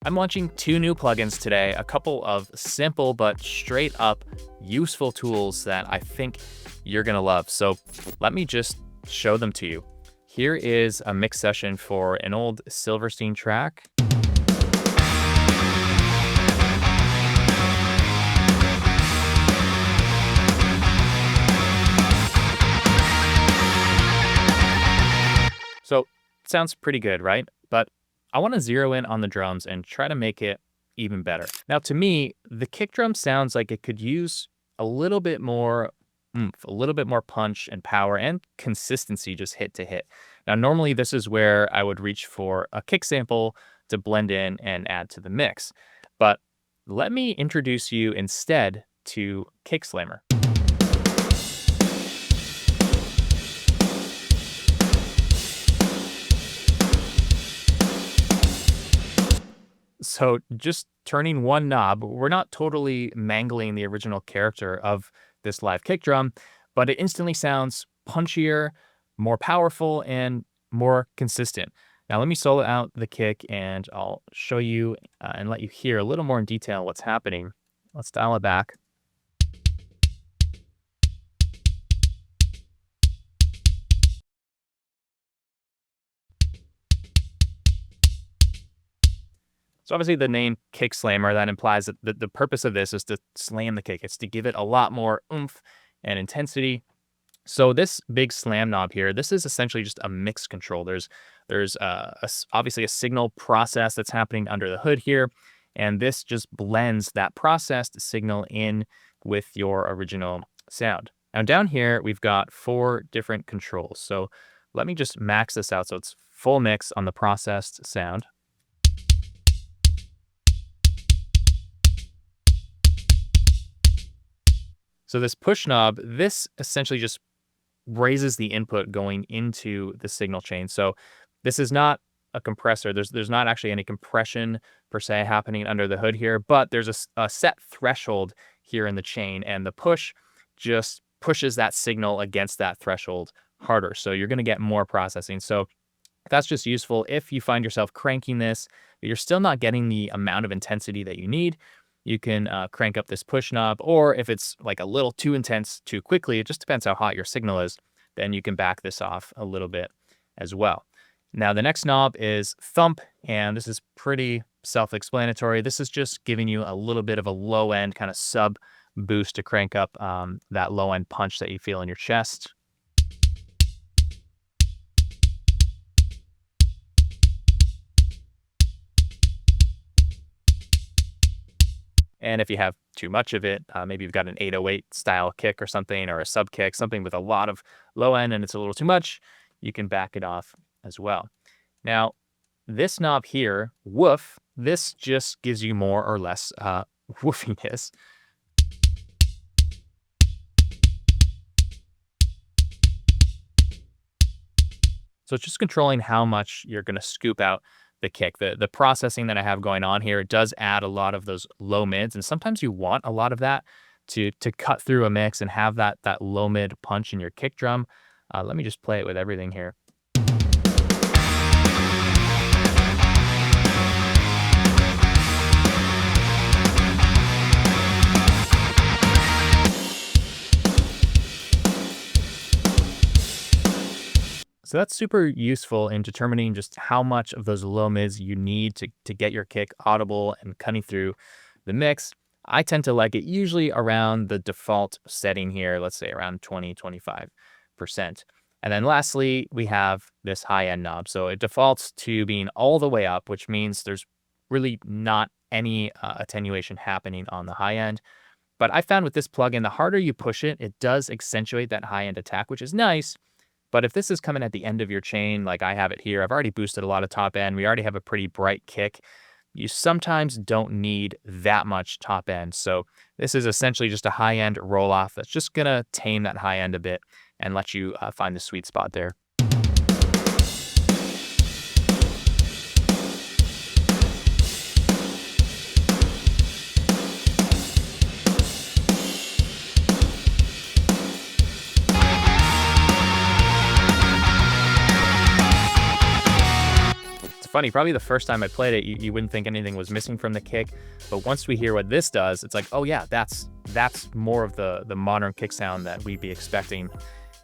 I'm launching two new plugins today, a couple of simple but straight up useful tools that I think you're gonna love. So let me just show them to you. Here is a mix session for an old Silverstein track. So sounds pretty good, right? But I want to zero in on the drums and try to make it even better. Now, to me, the kick drum sounds like it could use a little bit more oomph, a little bit more punch and power and consistency just hit to hit. Now, normally this is where I would reach for a kick sample to blend in and add to the mix. But let me introduce you instead to Kick Slammer. So just turning one knob, we're not totally mangling the original character of this live kick drum, but it instantly sounds punchier, more powerful, and more consistent. Now let me solo out the kick and I'll show you and let you hear a little more in detail what's happening. Let's dial it back. So obviously the name Kick Slammer, that implies that the purpose of this is to slam the kick. It's to give it a lot more oomph and intensity. So this big slam knob here, this is essentially just a mix control. There's obviously a signal process that's happening under the hood here, and this just blends that processed signal in with your original sound. Now down here, we've got 4 different controls. So let me just max this out so it's full mix on the processed sound. So this push knob, this essentially just raises the input going into the signal chain. So this is not a compressor. There's not actually any compression per se happening under the hood here, but there's a set threshold here in the chain, and the push just pushes that signal against that threshold harder. So you're going to get more processing. So that's just useful if you find yourself cranking this, but you're still not getting the amount of intensity that you need. You can crank up this push knob, or if it's like a little too intense too quickly, it just depends how hot your signal is, then you can back this off a little bit as well. Now the next knob is thump, and this is pretty self-explanatory. This is just giving you a little bit of a low end kind of sub boost to crank up that low end punch that you feel in your chest. And if you have too much of it, maybe you've got an 808 style kick or something, or a sub kick, something with a lot of low end and it's a little too much, you can back it off as well. Now, this knob here, woof, this just gives you more or less woofiness. So it's just controlling how much you're going to scoop out the kick. The processing that I have going on here, it does add a lot of those low mids, and sometimes you want a lot of that to cut through a mix and have that low mid punch in your kick drum. Let me just play it with everything here. So that's super useful in determining just how much of those low mids you need to get your kick audible and cutting through the mix. I tend to like it usually around the default setting here, let's say around 20-25%. And then lastly, we have this high end knob. So it defaults to being all the way up, which means there's really not any attenuation happening on the high end. But I found with this plugin, the harder you push it, it does accentuate that high end attack, which is nice. But if this is coming at the end of your chain, like I have it here, I've already boosted a lot of top end. We already have a pretty bright kick. You sometimes don't need that much top end. So this is essentially just a high end roll off that's just going to tame that high end a bit and let you find the sweet spot there. funny, probably the first time I played it, you wouldn't think anything was missing from the kick. But once we hear what this does, it's like, oh yeah, that's more of the modern kick sound that we'd be expecting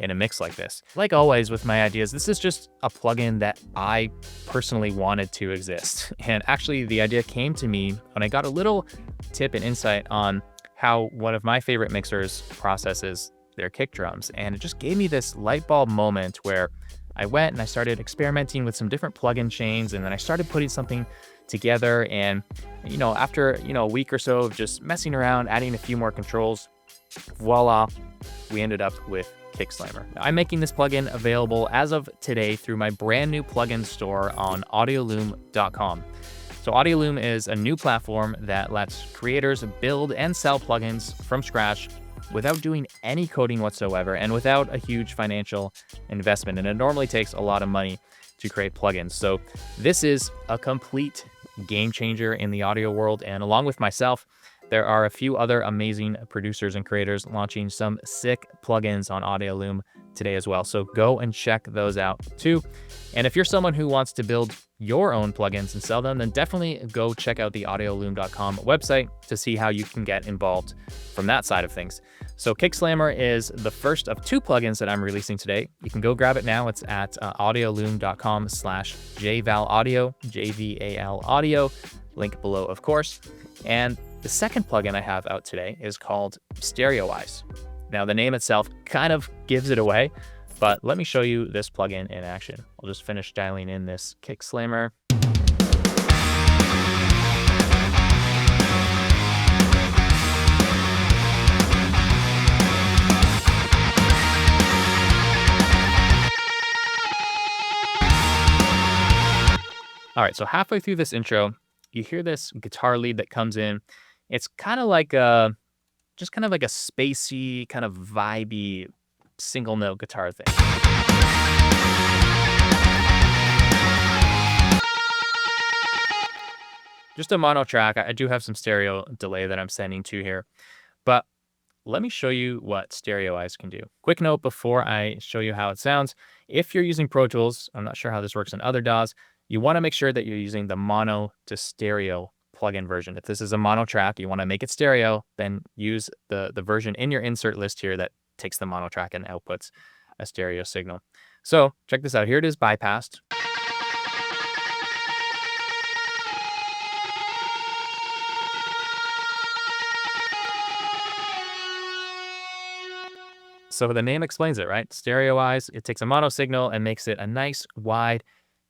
in a mix like this. Like always with my ideas, this is just a plugin that I personally wanted to exist. And actually the idea came to me when I got a little tip and insight on how one of my favorite mixers processes their kick drums. And it just gave me this light bulb moment where I went and I started experimenting with some different plugin chains, and then I started putting something together. And, after, a week or so of just messing around, adding a few more controls, voila, we ended up with Kickslammer. I'm making this plugin available as of today through my brand new plugin store on audioloom.com. So Audioloom is a new platform that lets creators build and sell plugins from scratch without doing any coding whatsoever and without a huge financial investment. And it normally takes a lot of money to create plugins. So this is a complete game changer in the audio world. And along with myself, there are a few other amazing producers and creators launching some sick plugins on Audioloom today as well. So go and check those out too. And if you're someone who wants to build your own plugins and sell them, then definitely go check out the audioloom.com website to see how you can get involved from that side of things. So Kickslammer is the first of 2 plugins that I'm releasing today. You can go grab it now. It's at audioloom.com/JVAL audio, JVAL audio, link below, of course. And the second plugin I have out today is called Stereoize. Now, the name itself kind of gives it away, but let me show you this plugin in action. I'll just finish dialing in this Kickslammer. All right, so halfway through this intro, you hear this guitar lead that comes in. It's kind of like a spacey, kind of vibey single note guitar thing. Just a mono track. I do have some stereo delay that I'm sending to here, but let me show you what Stereoize can do. Quick note before I show you how it sounds. If you're using Pro Tools, I'm not sure how this works in other DAWs, you want to make sure that you're using the mono to stereo plugin version. If this is a mono track, you want to make it stereo, then use the version in your insert list here that takes the mono track and outputs a stereo signal. So check this out. Here it is bypassed. So the name explains it, right? Stereoize. It takes a mono signal and makes it a nice, wide,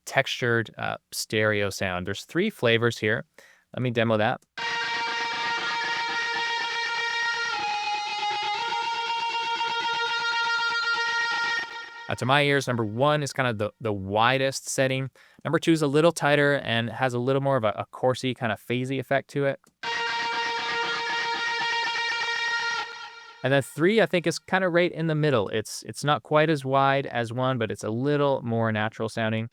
textured stereo sound. There's 3 flavors here. Let me demo that. To my ears, number 1 is kind of the widest setting. Number 2 is a little tighter and has a little more of a chorusy, kind of phasey effect to it. And then 3, I think, is kind of right in the middle. It's not quite as wide as 1, but it's a little more natural sounding.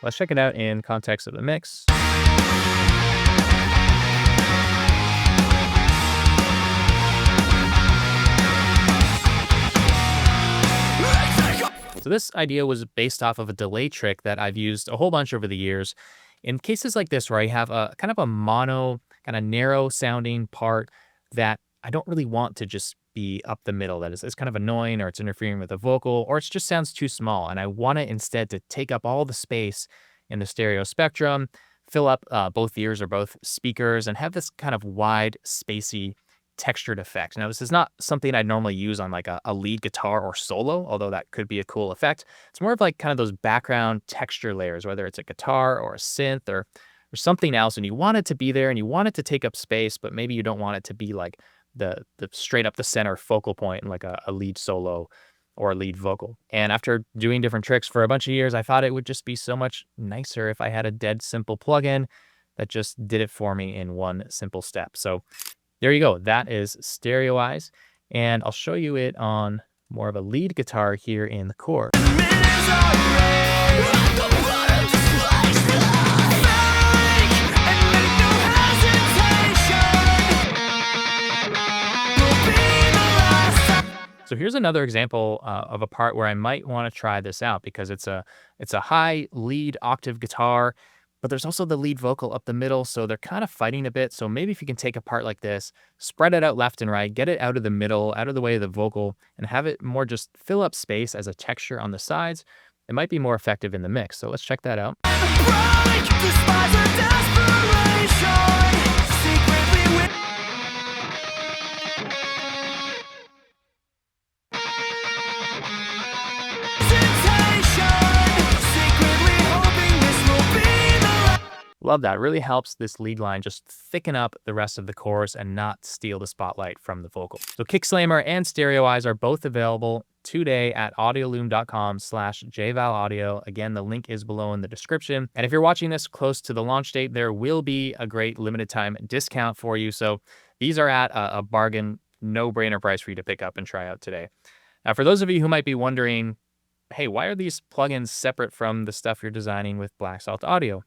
Let's check it out in context of the mix. So this idea was based off of a delay trick that I've used a whole bunch over the years. In cases like this where I have a kind of a mono, kind of narrow sounding part that I don't really want to just be up the middle, that is, it's kind of annoying, or it's interfering with the vocal, or it just sounds too small. And I want it instead to take up all the space in the stereo spectrum, fill up both ears or both speakers, and have this kind of wide, spacey, textured effect. Now, this is not something I'd normally use on like a lead guitar or solo, although that could be a cool effect. It's more of like kind of those background texture layers, whether it's a guitar or a synth or something else, and you want it to be there and you want it to take up space, but maybe you don't want it to be like the straight up the center focal point in like a lead solo or a lead vocal. And after doing different tricks for a bunch of years, I thought it would just be so much nicer if I had a dead simple plugin that just did it for me in one simple step. So there you go. That is Stereoize. And I'll show you it on more of a lead guitar here in the chorus. So here's another example of a part where I might want to try this out because it's a high lead octave guitar, but there's also the lead vocal up the middle, so they're kind of fighting a bit. So maybe if you can take a part like this, spread it out left and right, get it out of the middle, out of the way of the vocal, and have it more just fill up space as a texture on the sides, it might be more effective in the mix. So let's check that out. Love that. Really helps this lead line just thicken up the rest of the chorus and not steal the spotlight from the vocal. So Kick Slammer and Stereo Eyes are both available today at audioloom.com/JVAL audio. Again, the link is below in the description. And if you're watching this close to the launch date, there will be a great limited time discount for you. So these are at a bargain, no-brainer price for you to pick up and try out today. Now, for those of you who might be wondering, hey, why are these plugins separate from the stuff you're designing with Black Salt Audio?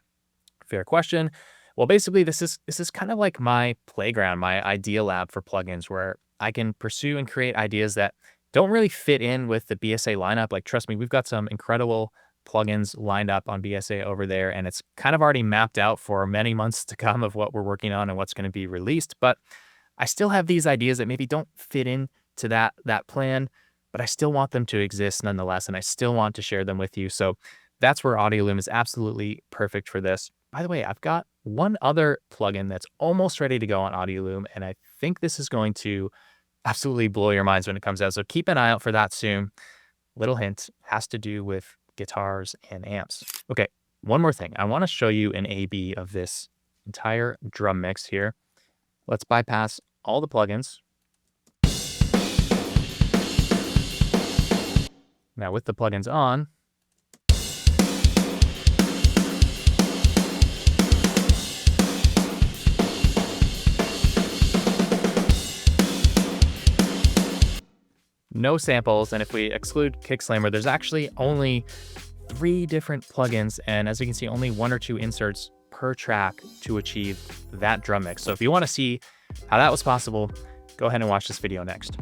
Fair question. Well, basically, this is kind of like my playground, my idea lab for plugins, where I can pursue and create ideas that don't really fit in with the BSA lineup. Like, trust me, we've got some incredible plugins lined up on BSA over there, and it's kind of already mapped out for many months to come of what we're working on and what's going to be released. But I still have these ideas that maybe don't fit into that plan, but I still want them to exist nonetheless, and I still want to share them with you. So that's where AudioLoom is absolutely perfect for this. By the way, I've got one other plugin that's almost ready to go on AudioLoom, and I think this is going to absolutely blow your minds when it comes out. So keep an eye out for that soon. Little hint, has to do with guitars and amps. Okay, one more thing. I want to show you an A/B of this entire drum mix here. Let's bypass all the plugins. Now with the plugins on, no samples, and if we exclude Kick Slammer, there's actually only 3 different plugins, and as you can see, only 1 or 2 inserts per track to achieve that drum mix. So if you want to see how that was possible, go ahead and watch this video next.